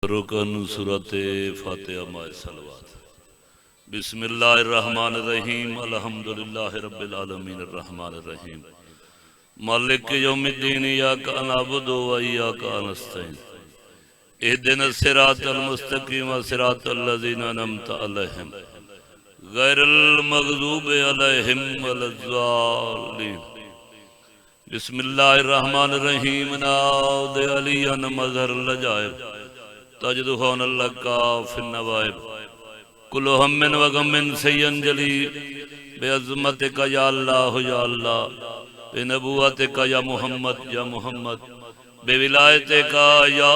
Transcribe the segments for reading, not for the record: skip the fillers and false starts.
رکن صورت فاتحہ مائے صلوات بسم اللہ الرحمن الرحیم الحمدللہ رب العالمین الرحمن الرحیم مالک یوم الدین ایاک نعبد و ایاک نستعین اہدنا الصراط المستقیم صراط الذین انعمت علیہم غیر المغضوب علیہم ولا الضالین بسم اللہ الرحمن الرحیم ناد علی مظہر لجائب تجد خون لکا فی النوائب کلو ہم من وغم من سین جلی بے عظمتک یا اللہ بے نبوتک یا محمد بے ولایتک یا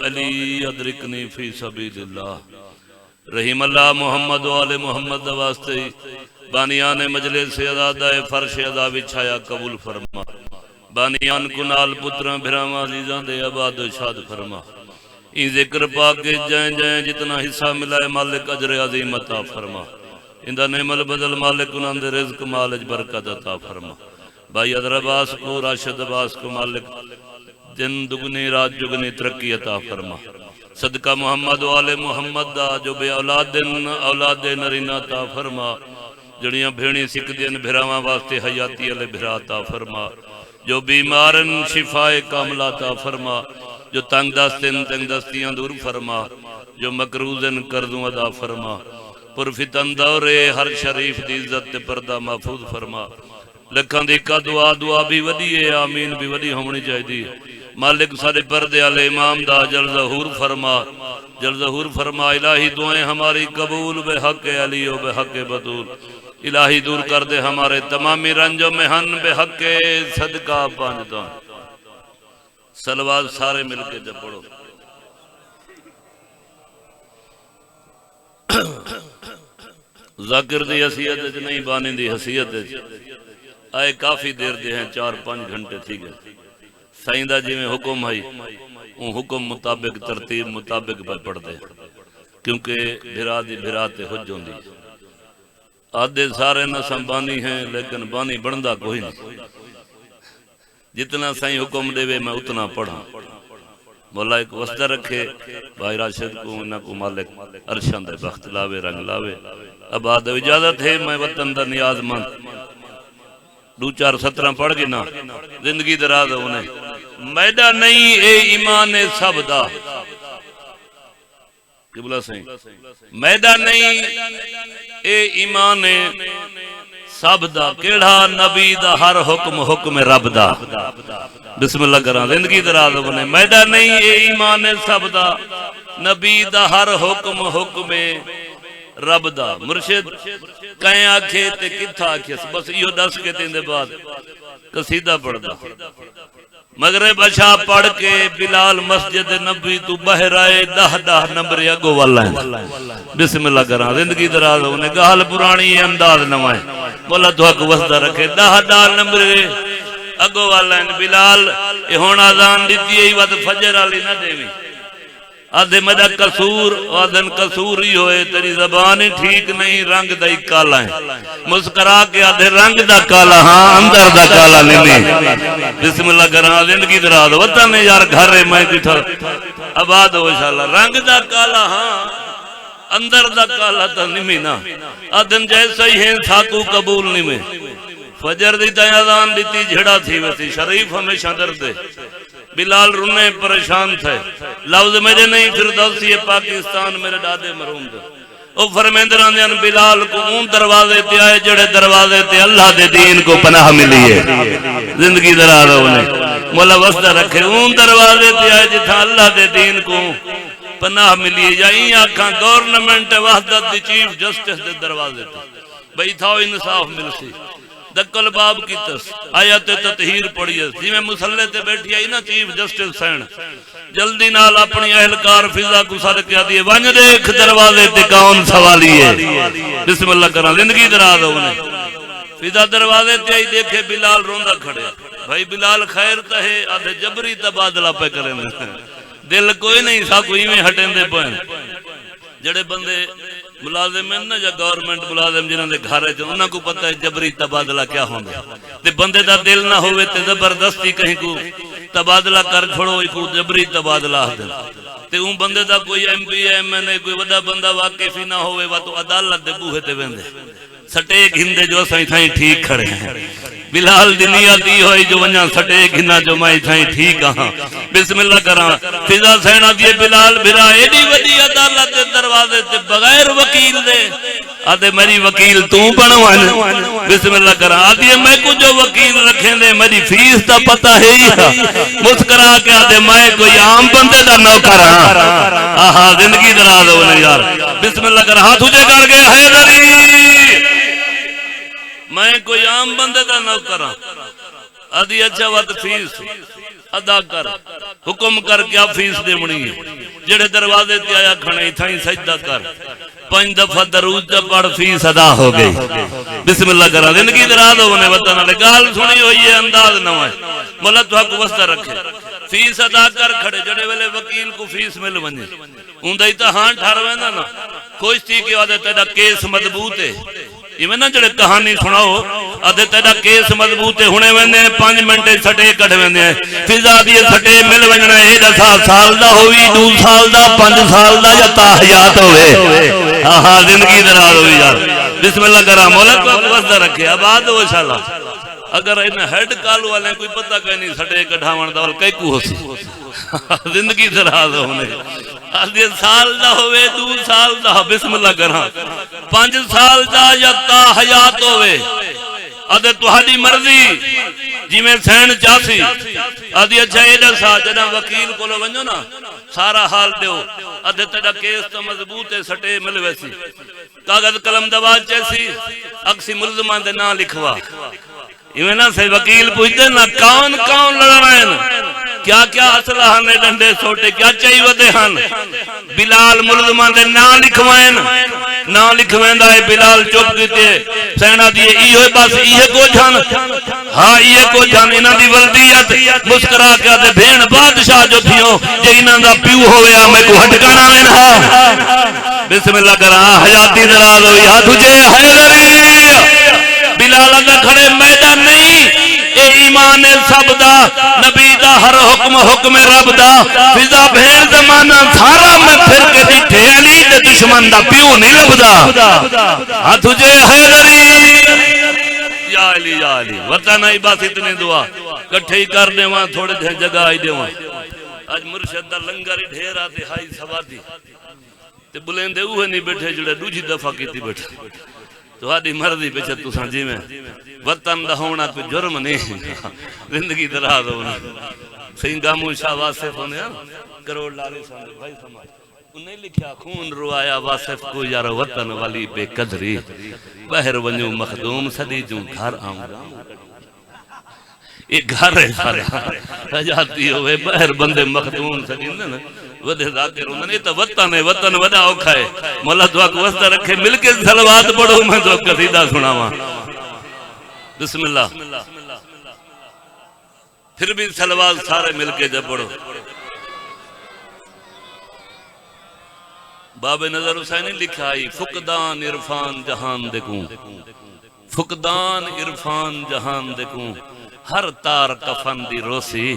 علی ادرکنی فی سبیل اللہ رحیم اللہ محمد و آل محمد واسطے بانیان مجلس ازادہ فرش ازا بچھایا قبول فرما بانیان کنال پتران بھراما عزیزان دے آباد و شاد فرما این ذکر پاک جائیں جائیں جتنا حصہ ملا ہے مالک اجر عظیم عطا فرما اندہ نعم البدل مالک انہاں دے رزق مالج برکت عطا فرما بھائی ادر عباس کو راشد عباس کو مالک دن دگنی رات جگنی ترقی عطا فرما صدقہ محمد و آل محمد دا جو بے اولاد نرینہ عطا فرما جڑیاں بھیڑی سکھ دین بھراما واسطے حیاتی علی بھرا عطا فرما جو بیمارن شفاء کاملہ عطا فرما جو تنگ دستیاں دور فرما جو مکروزن کردوں عطا فرما پرفتن دورے ہر شریف دی عزت پردہ محفوظ فرما لکھاں دی کا دعا بھی ودی ہے آمین بھی ودی ہونی چاہیے مالک سارے پردے علی امام دا جل ظہور فرما الہی دعائیں ہماری قبول بے حق علی و بے حق بطول الہی دور کر دے ہمارے تمامی رنج و محن بے حق صدقہ پانچتا صلوات سارے مل کے جب پڑھو ذاکر دی حسیت نہیں بانی دی حسیت آئے کافی دیر دے ہیں 4-5 گھنٹے تھی گئے سائندہ جی میں حکم ہے ان حکم مطابق ترتیب مطابق پر پڑھ دے کیونکہ بھرا دی بھرا تے حجوں دی آدھے سارے نسم بانی ہیں لیکن بانی بندہ کوئی نہیں جتنا سائیں حکم دے وے میں اتنا پڑھا مولا ایک وسطہ رکھے بھائی راشد کو انہاں کو مالک عرشان دے بخت لاوے رنگ لاوے اب آدھے اجازت ہے میں وطن دا نیاز مند 2-4-17 پڑھ گی نا زندگی دراز انہیں میدہ نہیں اے ایمان سب دا قبلہ سہیں میدہ نہیں اے ایمان سب دا کیڑا نبی دا ہر حکم رب دا بسم اللہ کران زندگی دراز بنے میدہ نہیں اے ایمان سب دا نبی دا ہر حکم رب دا مرشد کہیں آکھے تے کتھا آکھے بس یہ دس کے تین دے بعد قصیدہ پڑھ دا مغرب عشاء پڑھ کے بلال مسجد نبی تو بہر آئے 10 نمبر اگو والا ہے بسم اللہ کران زندگی دراز ہونے گال پرانی انداز نمائے مولا تو حق وسطہ رکھے 10 نمبر اگو والا ہے بلال یہ ہونا آزان دیتی ہے وقت فجر علی نہ دے میں آدھے مدہ قصور آدھن قصور ہی ہوئے تیری زبانی ٹھیک نہیں رنگ دا ہی کالا ہے مسکرا کے آدھے رنگ دا کالا ہاں اندر دا کالا نہیں بسم اللہ کرنا زندگی دراز وطن یار گھر رہے میں کٹھا آباد ہو انشاءاللہ رنگ دا کالا ہاں اندر دا کالا تا نہیں نا آدھن جیسا ہی ہیں ساتو قبول نہیں میں فجر دی تیازان دیتی جھڑا تھی ویسی شریف ہمیشہ درد ہے بلال رونے پریشان تھے لفظ میرے نہیں فردوسی پاکستان میرے دادے مرحوم دے او فرمیندران دیان بلال کو اون دروازے تے آئے جڑے دروازے تے اللہ دے دین کو پناہ ملی ہے زندگی دراز ہونے مولا وسطہ رکھے اون دروازے تے آئے جتھا اللہ دے دین کو پناہ ملی ہے یا این آکھاں گورنمنٹ وحدت دی چیف جسٹس دے دروازے تے بھئی تھاو انصاف مل سی دکل باب کی تس آیت تطہیر پڑھی ہے جی میں مسلح تے بیٹھی آئی نا چیف جسٹس سین جلدی نال اپنی اہلکار فضا کو سر کیا دیئے ونج دیکھ دروازے تے کون سوالی ہے بسم اللہ کرنا زندگی دراز ہونے فضا دروازے تے آئی دیکھے بلال روندہ کھڑے بھائی بلال خیر تہے آدھے جبری تبادلہ پہ کریں دل کوئی نہیں سا کوئی میں ہٹیں دے پوئیں جڑے بندے ملازم ہیں نا یا گورنمنٹ ملازم جنہوں نے گھر ہے جو انہوں کو پتہ ہے جبری تبادلہ کیا ہونا تے بندے دا دل نہ ہوئے تے زبردستی کہیں کو تبادلہ کر چھوڑو ایک جبری تبادلہ دے تے اون بندے دا کوئی ایم پی ایم این اے کوئی وڈا بندہ واقف ہی نہ ہوئے وا تو عدالت دے بوہے تے ویندے سٹیک ہندے جو اساں تھائیں ٹھیک کھڑے ہیں بلال دی نیت ای ہوئی جو ونجا سٹیک ہندا جو میں تھائیں ٹھیک ہاں بسم اللہ کراں فضا سینا دی بلال بھرا ایڈی وڈی عدالت دے دروازے تے بغیر وکیل دے آدھے میری وکیل تو بنوان بسم اللہ کراں آدھے میں کو جو وکیل رکھیں دے میری فیس دا پتہ ہے ہی مسکرا کے آدھے میں کوئی عام بندے دا نوکر ہاں آہا زندگی دراز ہونے یار بسم اللہ کراں ہاتھ اونچے کر گیا حیدری میں کوئی عام بندے دا نوکر ہاں آدھی اچھا وقت فیس ادا کر حکم کر کیا فیس دے منی جڑے دروازے تے آیا کھڑے تھائیں سجدہ کر 5 دفعہ درود پڑھ فیس ادا ہو گئی بسم اللہ کرا زندگی دراز ہونے وطن والے گال سنی ہوئی ہے انداز نہ ہے مولا تو حق واسطہ رکھے فیس ادا کر کھڑے جڑے ویلے وکیل کو فیس مل ونجے اوندا ہی تے ہاں ٹھار ویندا نا خوش تھی کہ آدھے تیرا کیس مضبوط ہے یہ نا جڑے کہانی سناؤ آدھے تیرا کیس مضبوط ہے ہونے ویندے 5 منٹ سٹے کٹ ویندے فضا دی سٹے مل ونجنا اے 10 سال دا ہوئی 2 سال دا 5 سال دا یا تا حیات ہوئے ہاں زندگی دراز ہوئی یار بسم اللہ کرا مولا کو واسطہ رکھے آباد ہو انشاءاللہ اگر ان ہیڈ کال والے کوئی پتہ کہ نہیں سٹے کٹھاون دا کئی کو ہو سی زندگی دراز ہونے آدھے سال دا ہوئے 2 سال دا بسم اللہ کرا 5 سال دا یا تا حیات ہوئے آدھے تہاڈی مرضی جی میں سین چاسی آدھی اچھا ایڈا سا جنا وکیل کو لو ونجو نا سارا حال دیو آدھے تیرا کیس تو مضبوط ہے سٹے مل ویسی کاغذ قلم دوا چیسی اکسی ملزمان دے نا لکھوا یہ نا سے وکیل پوچھتے نا کون لڑ رہے ہیں کیا کیا اسلحہ نے ڈنڈے سوٹے کیا چاہیے ودے ہن بلال ملزمان دے نا لکھوائیں نا لکھوائیں دا ہے بلال چپ کیتے سینا دیئے ایہے بس ایہے کو جھان ہاں ایہے کو جھان انہاں دی ولدیت مسکرا کے آدھے بھین بادشاہ جو تھیوں جے انہاں دا پیو ہویا میں کو ہٹکانا وین ہاں بسم اللہ کرا حیاتی دراز ہوئی ہاں تجھے حیدری بلال اگر کھڑے میدان نہیں اے ایمان سب دا نبی دا ہر حکم رب دا فضا بھیر زمانہ سارا میں پھر کے دیٹھے علی دے دشمن دا پیو نہیں لبدا ہاں تجھے حیدری یا علی وطن آئی بس اتنی دعا کٹھے ہی کر دے وہاں تھوڑے دے جگہ آئی دے وہاں آج مرشد دا لنگر ہی ڈھیر آتے ہائی سوادی تے بلین دے اوہ نہیں بیٹھے جڑے دوجی دفعہ کیتی بیٹھے تو آدھی مرضی پہ چھتو سانجی میں وطن دا ہونا کوئی جرم نہیں زندگی دراز ہونا سینگا موشا واسف ہونے کروڑ لاری سانے بھائی سماج انہیں لکھیا خون روایا واسف کو یار وطن والی بے قدری بہر ونیو مخدوم صدی جوں گھر آؤں ایک گھر ہے سارے رجاتی ہوئے بہر بندے مخدوم صدی نا ودے ذاکر انہوں نے تو وطن ہے وطن ودا اوکھا ہے مولا دعا کو وسطہ رکھے مل کے صلوات پڑھو میں تو قصیدہ سناواں بسم اللہ پھر بھی صلوات سارے مل کے جب پڑھو باب نظر حسینی لکھا ہی فقدان عرفان جہان دیکھوں فقدان عرفان جہان دیکھوں ہر تار کفن دی روسی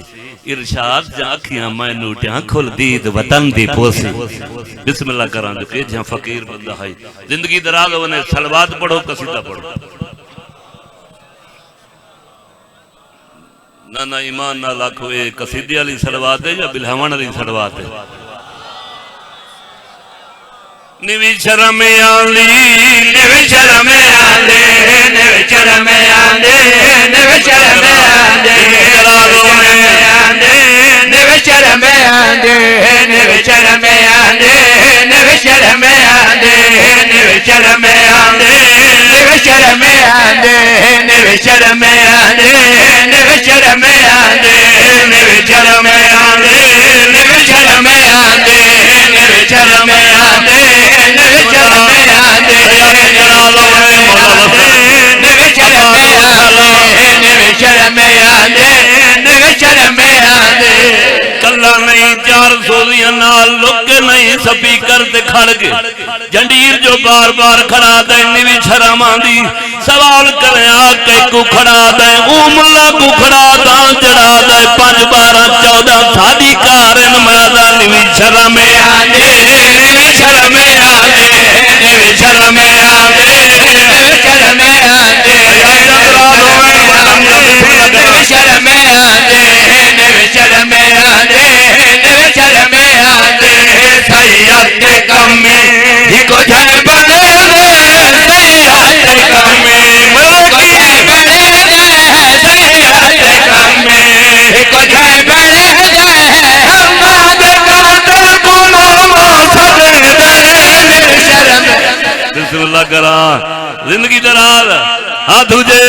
ارشاد جاکیاں میں نوٹیاں کھل دید وطن دی پوسی بسم اللہ کران جو کہ جہاں فقیر بندہ ہے زندگی دراز ہونے صلوات پڑھو قصیدہ پڑھو نہ ایمان نہ لاکھو اے قصیدی علی صلوات ہے یا بلہوان علی صلوات ہے نیوی شرم آلی نیوی شرم آلی نیوی شرم آلی نیوی شرم آلی نیوی شرم آلی نیوی شرم آلی نیوی شرم آلی نیوی شرم آلی نیوی شرم آلی نیوی شرم آلی نیوی شرم آلی نیوی شرم آلی نیوی شرم آلی نیوی شرم آلی کلا نہیں 400 سوزیاں نال لکے نہیں سپیکر تے کھڑ کے جنڈیر جو بار بار کھڑا دے نیوی شرماں دی سوال کرے آکے کو کھڑا دے ملا کو کھڑا دا جڑا دے 5 12 14 ساڈی کارن مادا نیوی شرمے آندے نیوی شرمے آندے نیوی شرمے آندے نیوی شرمے آندے نیوی شرمے آندے نیوی شرمے آندے نیوی شرمے آندے سیاد کے کم میں ہی کو جھڑ بنے سیاد کے کم میں کو جھڑ بنے سیاد کے کم میں ہی کو جھڑ بنے ہماد قادر غلام صدر نیوی شرمے بسم اللہ کرا زندگی دراز ہاں تجھے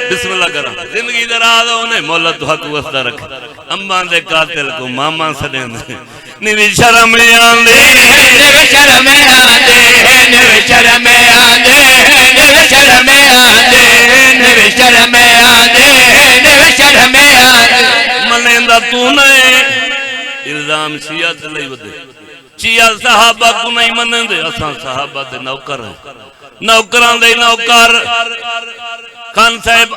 بسم اللہ کرا زندگی دراز انہیں مولت حق وسطہ رکھے اماں دے قاتل کو ماما سدیں دے نیوی شرمے آندے نیوی شرمے آندے نیوی شرمے آندے نیوی شرمے آندے نیوی شرمے آندے نیوی شرمے آندے منیندا تو نہیں الزام شیعہ تے لئی ودے شیعہ صحابہ کو نہیں منن دے اساں صحابہ دے نوکر ہیں نوکران دے نوکر خان صاحب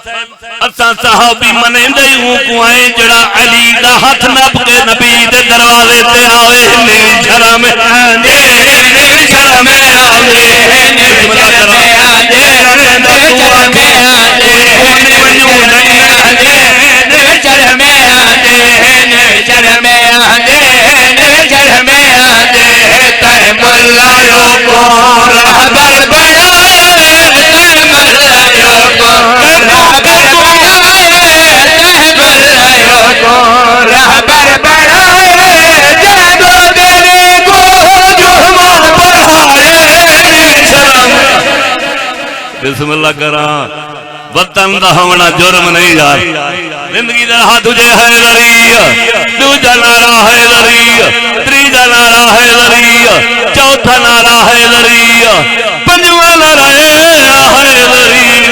اساں صحابی منیں دے ہوں کو آئیں جڑا علی دا ہاتھ نپ کے نبی دے دروازے تے آوے نیوی شرمے آندے نیوی شرمے آندے نیوی شرمے آندے نیوی شرمے آندے نیوی شرمے آندے نیوی شرمے آندے نیوی شرمے آندے تے ملایوں کو رہبر بنائے تے ملایوں کو رہبر بنائے تے ملایوں کو رہبر بنائے جادو دینے کو جرمان پڑھائے نیوی شرمے بسم اللہ کرا وطن دا ہونا جرم نہیں یار زندگی دا ہاں تجھے حیدری دوجا نعرہ حیدری تریجا نعرہ حیدری چوتھا نعرہ حیدری پنجواں نعرہ حیدری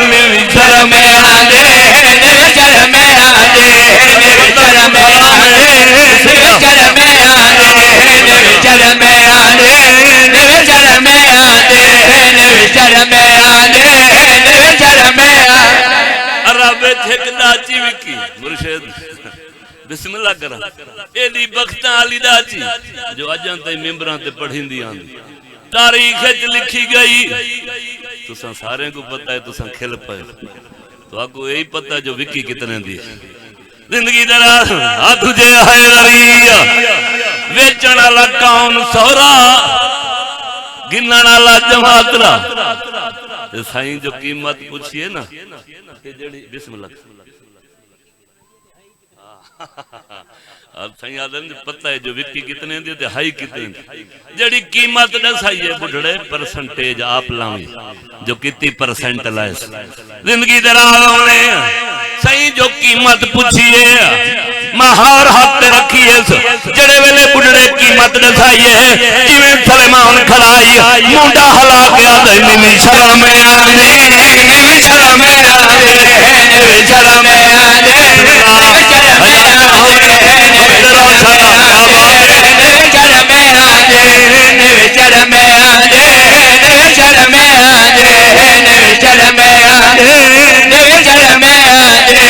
نیوی شرمے آندے نیوی شرمے آندے نیوی شرمے آندے نیوی شرمے آندے نیوی شرمے آندے نیوی شرمے آندے نیوی شرمے آندے نیوی شرمے آندے رب ٹھیکدا چی وکی مرشد بسم اللہ کرا ایڈی بختاں علی داچی جو اجاں تے ممبراں تے پڑھیندی آندی تاریخ وچ لکھی گئی تساں سارے کو پتہ ہے تساں کھل پئے تو آپ کو یہی پتہ جو وکی کتنے دی زندگی دراز ہاں تجھے حیدری ویچن والا کون سورا گنن والا جماعترا سائیں جو قیمت پوچھئے نا بسم اللہ اب سائیں آدم پتہ ہے جو وکی کتنے دی تے ہائی کتنے دی جڑی قیمت دسائی ہے بڑھڑے پرسنٹیج آپ لاؤں جو کتی پرسنٹ لائے زندگی دراز ہونے سائیں جو قیمت پوچھئے مہار ہاتھ رکھیے جڑے ویلے بڑھڑے قیمت دسائیے جویں سلیمان کھڑائی مونڈا ہلا کے آدھے نیوی شرمے آندے نیوی شرمے آندے نیوی شرمے آندے نیوی شرمے آندے نیوی شرمے آندے نیوی شرمے آندے نیوی شرمے آندے نیوی شرمے آندے نیوی شرمے آندے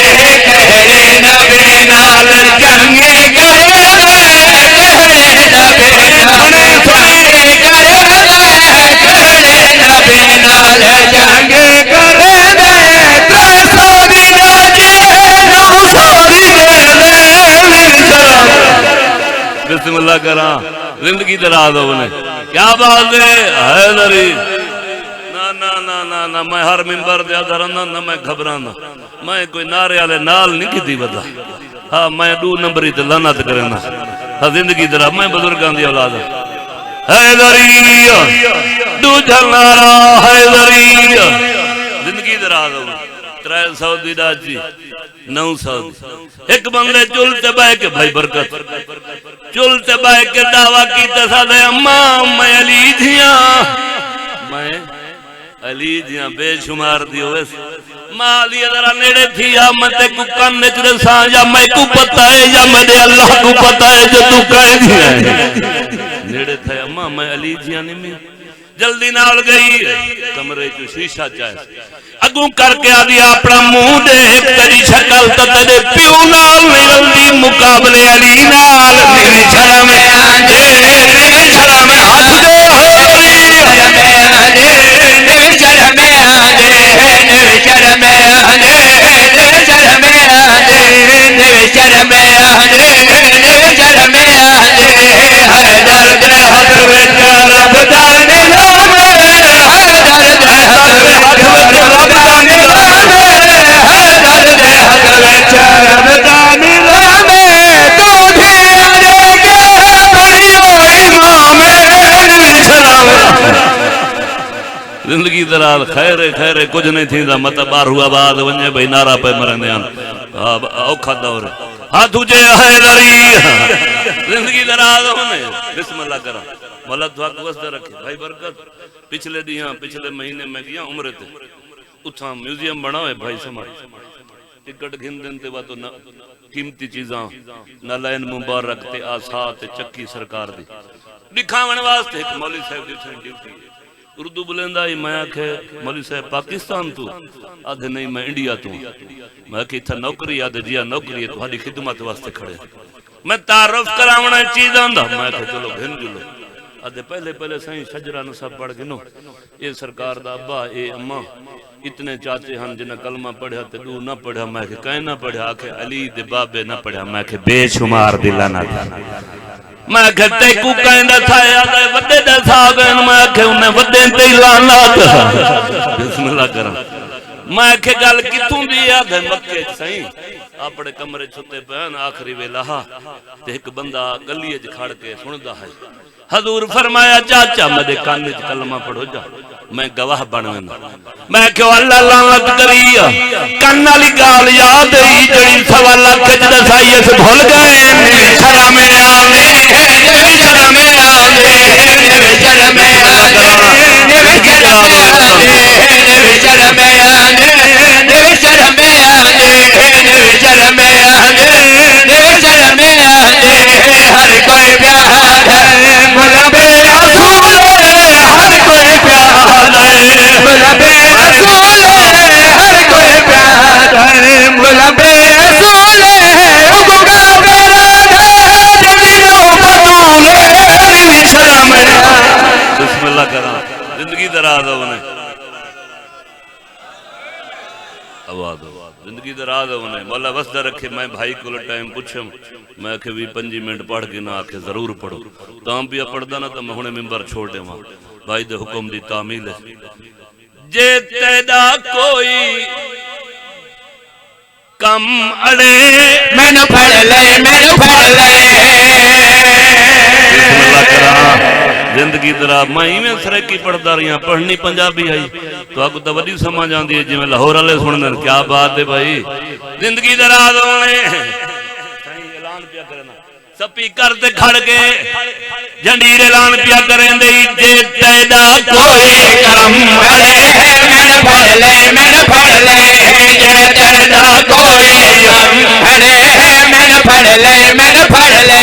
کہڑے نبی نال جنگی کرے کہڑے نبی نال جنگی کرے کہڑے نبی نال جنگی کرے ترے سودی راجے نو سودی بسم اللہ کرا زندگی دراز ہونے کیا بات ہے حیدری نہ میں ہر ممبر دیا درانا نہ میں گھبرانا میں کوئی نعرے والے نال نہیں کی دی بدا ہاں میں 2 نمبری تے لعنت کرنا ہاں زندگی درا میں بزرگان دی اولاد حیدری دوجا نعرہ حیدری زندگی دراز ہو 300 دی داجی 900 ایک بندے چل تے بہ کے بھائی برکت چل تے بہ کے دعویٰ کیتا سادے اماں میں علی دیاں میں علی دیاں بے شمار دی ہوئے مالی ذرا نیڑے تھی یا میں تے کو کن وچ دساں یا میں کو پتہ ہے یا میرے اللہ کو پتہ ہے جو تو کہہ دیا ہے نیڑے تھے اماں میں علی جیاں نہیں جلدی نال گئی کمرے چ شیشہ چاہے اگوں کر کے آدھی اپنا منہ دیکھ تیری شکل تے تیرے پیو نال نہیں رلدی مقابلے علی نال میری شرم آندے میری شرم ہاتھ دے میری شرم آندے میری شرم آندے میری شرم آندے میری شرم آندے میری شرم آندے میری شرم آندے ہر درد ہاتھ وچ رب دا نظام ہر درد ہاتھ وچ رب دا نظام ہر درد ہاتھ وچ رب دا نظام تو دھیان دے کے بنیو امام میری سلام زندگی دراز خیر خیر کچھ نہیں تھی دا مت بار ہوا بعد ونجے بھئی نارا پہ مرندے ہیں اوکھا دور ہاں تجھے حیدری زندگی دراز ہونے بسم اللہ کرا مولا دعا کو وسط رکھے بھائی برکت پچھلے دیاں پچھلے مہینے میں گیا عمرے تے اتھاں میوزیم بنا ہوئے بھائی سمجھ ٹکٹ گھن دن تے واتو قیمتی چیزاں نالین مبارک تے آسات چکی سرکار دی دکھاون واسطے ایک مولی صاحب دی ڈیوٹی ہے اردو بلندہ ہی میں آکھے مولی صاحب پاکستان تو آدھے نہیں میں انڈیا تو میں آکھے اتھا نوکری آدھے جیا نوکری ہے تو ہاں خدمت واسطے کھڑے میں تعارف کراونا چیز آندھا میں آکھے چلو گھن جلو آدھے پہلے سائیں شجرہ نصب پڑھ گنو اے سرکار دا ابا اے اماں اتنے چاچے ہن جنہیں کلمہ پڑھا تے دو نہ پڑھا میں کہ کہیں نہ پڑھا آکھے علی دے بابے نہ پڑھا میں کہ بے شمار دلانا تھا میں کہ تے کو کہیں دا تھا آدھے وڈے دا صاحب میں کہ انہیں وڈے تے لانا تھا بسم اللہ کرم میں کہ گل کتوں دی آدھے مکے سائیں اپنے کمرے چھتے پہن آخری ویلہا تے ایک بندہ گلیے کھڑ کے سندہ ہے حضور فرمایا چاچا میرے کان وچ کلمہ پڑھو جا میں گواہ بنوینا میں کہ اللہ لعنت کری کان والی گال یاد ہی جڑی سوا لاکھ وچ دسائی اس بھول گئے میری شرم آوے میری شرم آوے میری شرم آوے میری شرم آوے میری شرم آوے میری شرم آوے میری شرم آوے میری شرم آوے ہر کوئی پیار ہے ملب رسول ہر کوئی پیار ہے ملب رسول ہر کوئی پیار ہے ملب رسول اگا میرا جدیوں بطول میری شرم بسم اللہ کرا زندگی دراز ہونے آواز زندگی دراز ہونے مولا وسدہ رکھے میں بھائی کو ٹائم پوچھم میں کہ بھی 5 منٹ پڑھ کے نہ آکے ضرور پڑھو تام بھی پڑھدا نہ تو میں ہونے ممبر چھوڑ دے وہاں بھائی دے حکم دی تعمیل ہے جے تیدا کوئی کم اڑے میں نہ پڑھ لے میں نہ پڑھ لے بسم اللہ کرا زندگی درا میں میں سرکی پڑھدا رہیاں پڑھنی پنجابی آئی تو آگو تو وڈی سمجھ آندی ہے جی میں لاہور والے سنن کیا بات ہے بھائی زندگی دراز ہونے اعلان پیا کرنا سپیکر تے کھڑ کے جھنڈیر اعلان پیا کریں دے جے تیدا کوئی کرم اڑے میں پڑھ لے میں پڑھ لے جے تیدا کوئی کرم اڑے میں پڑھ لے میں پڑھ لے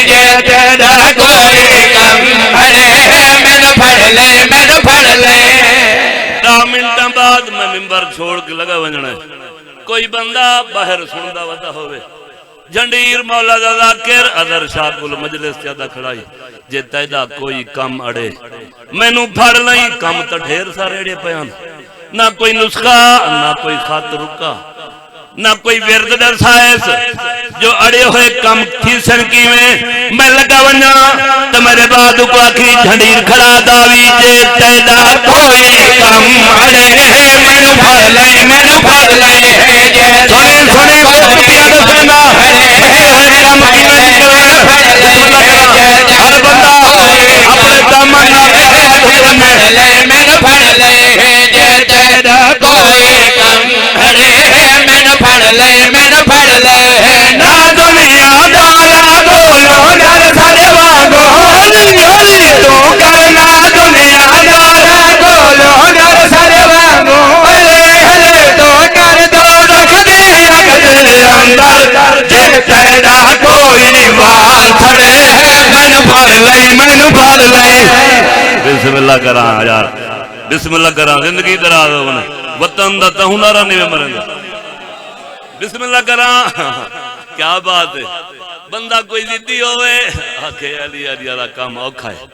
جے تیدا کوئی کرم اڑے میں پڑھ لے میں پڑھ لے 10 منٹاں بعد میں ممبر چھوڑ کے لگا ونجنا کوئی بندہ باہر سندا ودا ہوئے جھنڈیر مولا دا ذاکر اظہر شاہ کل مجلس زیادہ کھڑائی جے تیدا کوئی کم اڑے میں نو پھڑ لئی کم تا ڈھیر سارے اڑے پیان نہ کوئی نسخہ نہ کوئی خط رکا نہ کوئی ورد در سائس جو اڑے ہوئے کم تھیسن کی میں لگا ونجا تو میرے بعد کو آخری جھنڈیر کھڑا داوی جے تیدا کوئی کم اڑے میں نو پھڑ لئی میں نو پھڑ لئی جے سنے وقت پیاد سنا کم کی نہیں ہر بندہ اپنے دامن پھڑ لے میں نو پھڑ لئی جے تیدا کوئی کم اڑے میں پڑھ لے میں پڑھ لے نا دنیا دارا بولو نر سارے وانگو ہولی ہولی تو کرنا دنیا دارا بولو نر سارے وانگو ہلے ہلے تو پھڑ لئی مینو پھڑ لئی بسم اللہ کرا یار بسم اللہ کرا زندگی دراز ہونے وطن دا تہونارا نہیں مرن بسم اللہ کرا کیا بات ہے بندہ کوئی ضدی ہوئے آکھے علی علی علی کام اوکھا ہے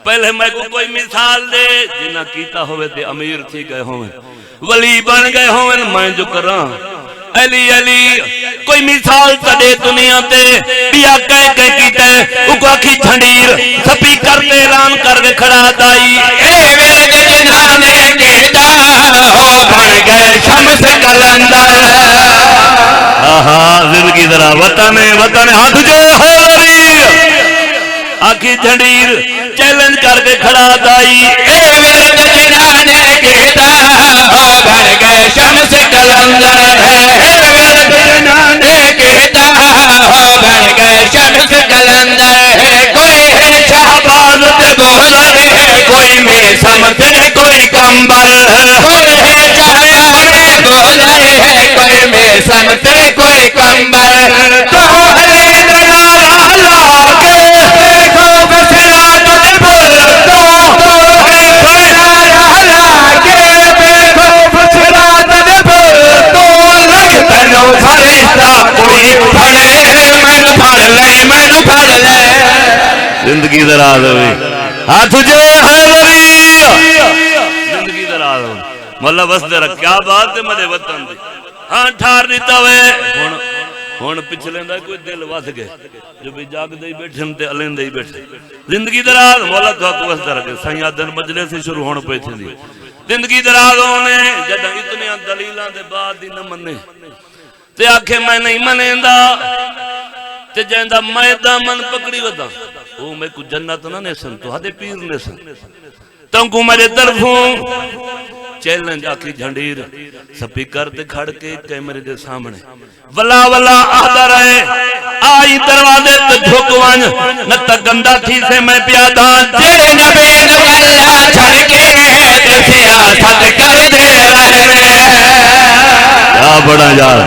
پہلے میں کوئی مثال دے جنہ کیتا ہوئے تے امیر تھی گئے ہوئے ولی بن گئے ہوئے میں جو کراں علی علی کوئی مثال تڑے دنیا تے بیا کہہ کیتا ہے او کو آکھی جھنڈیر سپیکر تے اعلان کر کے کھڑا دائی اے ویگ جنہاں نے کیتا ہو بن گئے شمس کلندر زندگی ذرا وطن ہاتھ جو ہوری آکھی جھنڈیر چیلنج کر کے کھڑا دائی اے ویگ جنہاں نے کیتا ہو بن گئے شمس کلندر اے ویگ جنہاں نے کیتا ہو بن گئے شمس کلندر کوئی ہے شہباز تے بولا کوئی میسم تے کوئی کمبل کوئی ہے شہباز تے بولا کوئی میسم تے کوئی کمبل تو ہری دنارا لاکے دیکھو بسرات دے بھول تو ہری دنارا لاکے دیکھو بسرات دے بھول تو لگ تنو فرشتہ کوئی پھڑے مینو پھڑ لئی مینو پھڑ لئی زندگی دراز ہوئی ہاتھ جو حیدری زندگی دراز ہوئی مولا بس دے رکھ کیا بات ہے مدے وطن دی ہاں ٹھار دیتا ہوئے ہون پچھلیں دا کوئی دل واسھ گئے جو بھی جاگ دے بیٹھے ہم تے علین دے بیٹھے زندگی دراز مولا تو حق بس دے رکھے سیادن مجلے سے شروع ہونے پہ تھی دی زندگی دراز ہونے جدہ اتنے دلیلان دے بعد دی نہ منے تے آکھے میں نہیں منیں دا تے جہندہ میں دامن پکڑی ودا وہ میں کو جنت نہ نیسن تو ہدے پیر نیسن تنکو میرے طرفوں چیلنج آکی جھنڈیر سپیکر تے کھڑ کے کیمرے دے سامنے ولا ولا آدھا رہے آئی دروازے تے جھوکوان نتا گندہ تھی سے میں پیادان جیڑے نبی نو اللہ چھڑ کے تے سیاست کر دے رہنے کیا بڑا یار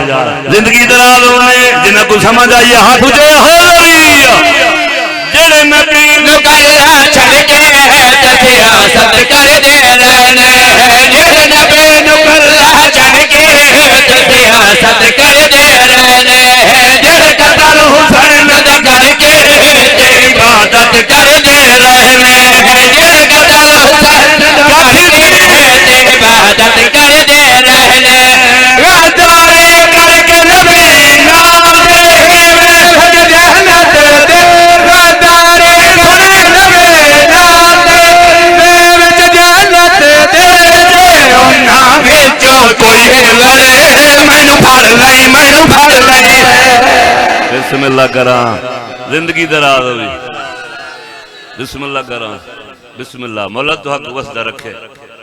زندگی دراز ہونے جنہ کو سمجھ آئی ہاتھ جو ہوئی جڑے نبی نو اللہ چھڑ کے تے سیاست کر دے رہنے جیڑے نبی نو اللہ چھڑ کے تے سیاست کر دے رہنے جڑے قتل حسین دا کر کے تے عبادت کر دے رہنے جڑے قتل حسین دا کر کے تے عبادت کر دے رہنے غدارے کر کے نبی نام دے سج جہنت دے غدارے کر نبی نام دے وچ جہنت دے انہاں وچوں کوئی لڑے مینو پھڑ لئی مینو پھڑ لئی بسم اللہ کراں زندگی دراز ہوئی بسم اللہ کراں بسم اللہ مولا تو حق وسدہ رکھے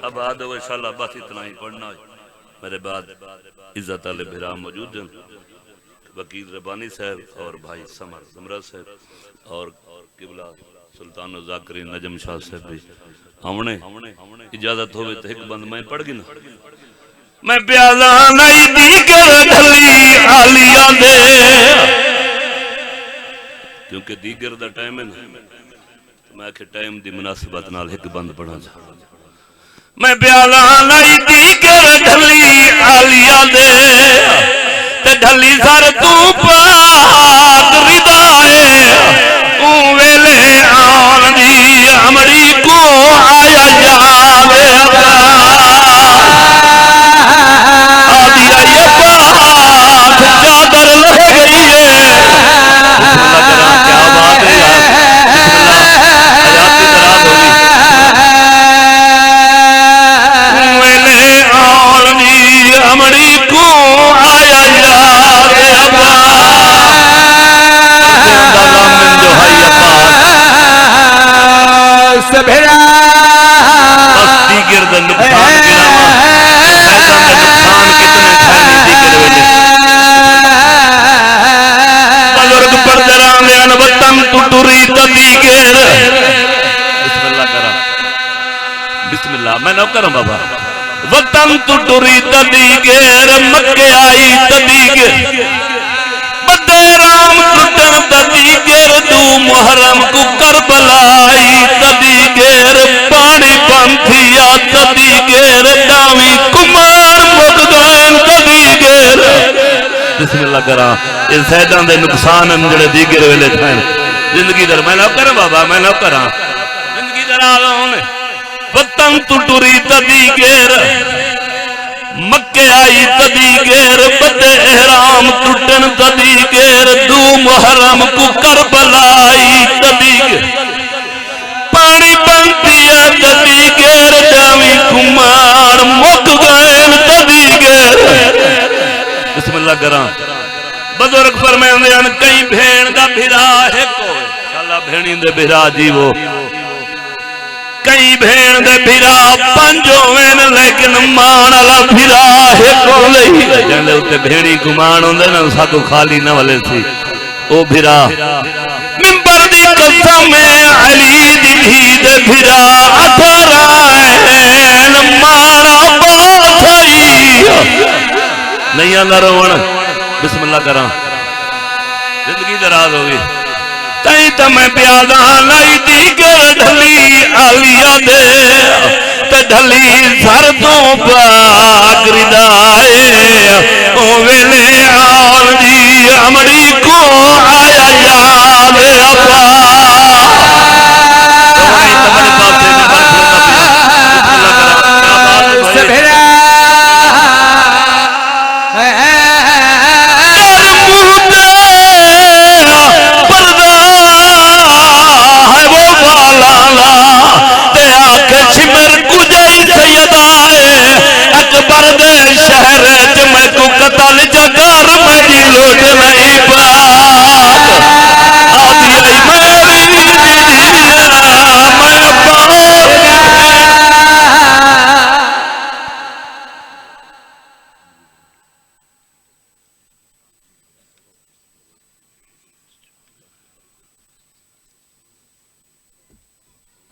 اب آدھو انشاءاللہ بس اتنا ہی پڑھنا ہے میرے بعد عزت علی بھرام موجود ہیں وکیل ربانی صاحب اور بھائی سمر زمرہ صاحب اور قبلہ سلطان و ذاکرین نجم شاہ صاحب بھی ہمیں اجازت ہوئے تو ایک بند میں پڑھ گی نا میں پیازا نہیں دیگر ڈھلی آلیاں دے کیونکہ دیگر دا ٹائم ہے نا میں کہ ٹائم دی مناسبت نال ایک بند پڑھا جا میں پیازا نہیں دیگر ڈھلی آلیاں دے تے ڈھلی سر تو پاک ردائے اون ویلے آن دی امڑی کو آیا جاوے آدھی آئیے پاک چادر لگ گئی ہے بسم اللہ کرا کیا بات ہے یار بسم اللہ حیات کی طرح ہوگی ویلے آن دی امڑی کو آیا جاوے سبھرا بستی گرد نقصان گراما میدان میں نقصان کتنے تھیلی دیگر ویلے بزرگ پر درامین وطن تو ٹوری تدیگر بسم اللہ کرا بسم اللہ میں نہ کروں بابا وطن تو ٹوری تدیگر مکے آئی تدیگر بدے رام ٹوٹن تدی گر دو محرم کو کربلائی تدی گر پانی پنتھیا تدی گر داوی کمار مقدائن تدی گر بسم اللہ کرا یہ سیدان دے نقصان ہیں جڑے دیگر ویلے تھائیں زندگی در میں نہ کریں بابا میں نہ کریں زندگی در آلوں نے وطن ٹوٹری تدی گر مکے آئی تدی گر بدے احرام ٹوٹن تدی گر دو محرم کو کربلائی تدی گر پانی بنتیا تدی گر جاوی کمار مک گئن تدی گر بسم اللہ کرام بزرگ فرمائیں دے ان کئی بھین دا بھرا ہے کوئی انشاءاللہ بھینی دے بھرا جیو کئی بھین دے بھرا پنجو وین لیکن مان اللہ بھرا ہے کوئی جاندے ہوتے بھینی گمان ہوندے نا ساکو خالی نہ والے تھی او بھرا ممبر دی قسم علی دی بھی دے بھرا اترائن مارا باتھائی نہیں آنا روان بسم اللہ کرام زندگی دراز ہوگی کہیں تو میں پیاداں لائی دیگر ڈھلی آلیا دے تے ڈھلی سر تو پاک ردائے او ویلے آن دی امڑی کو آیا یاد اپا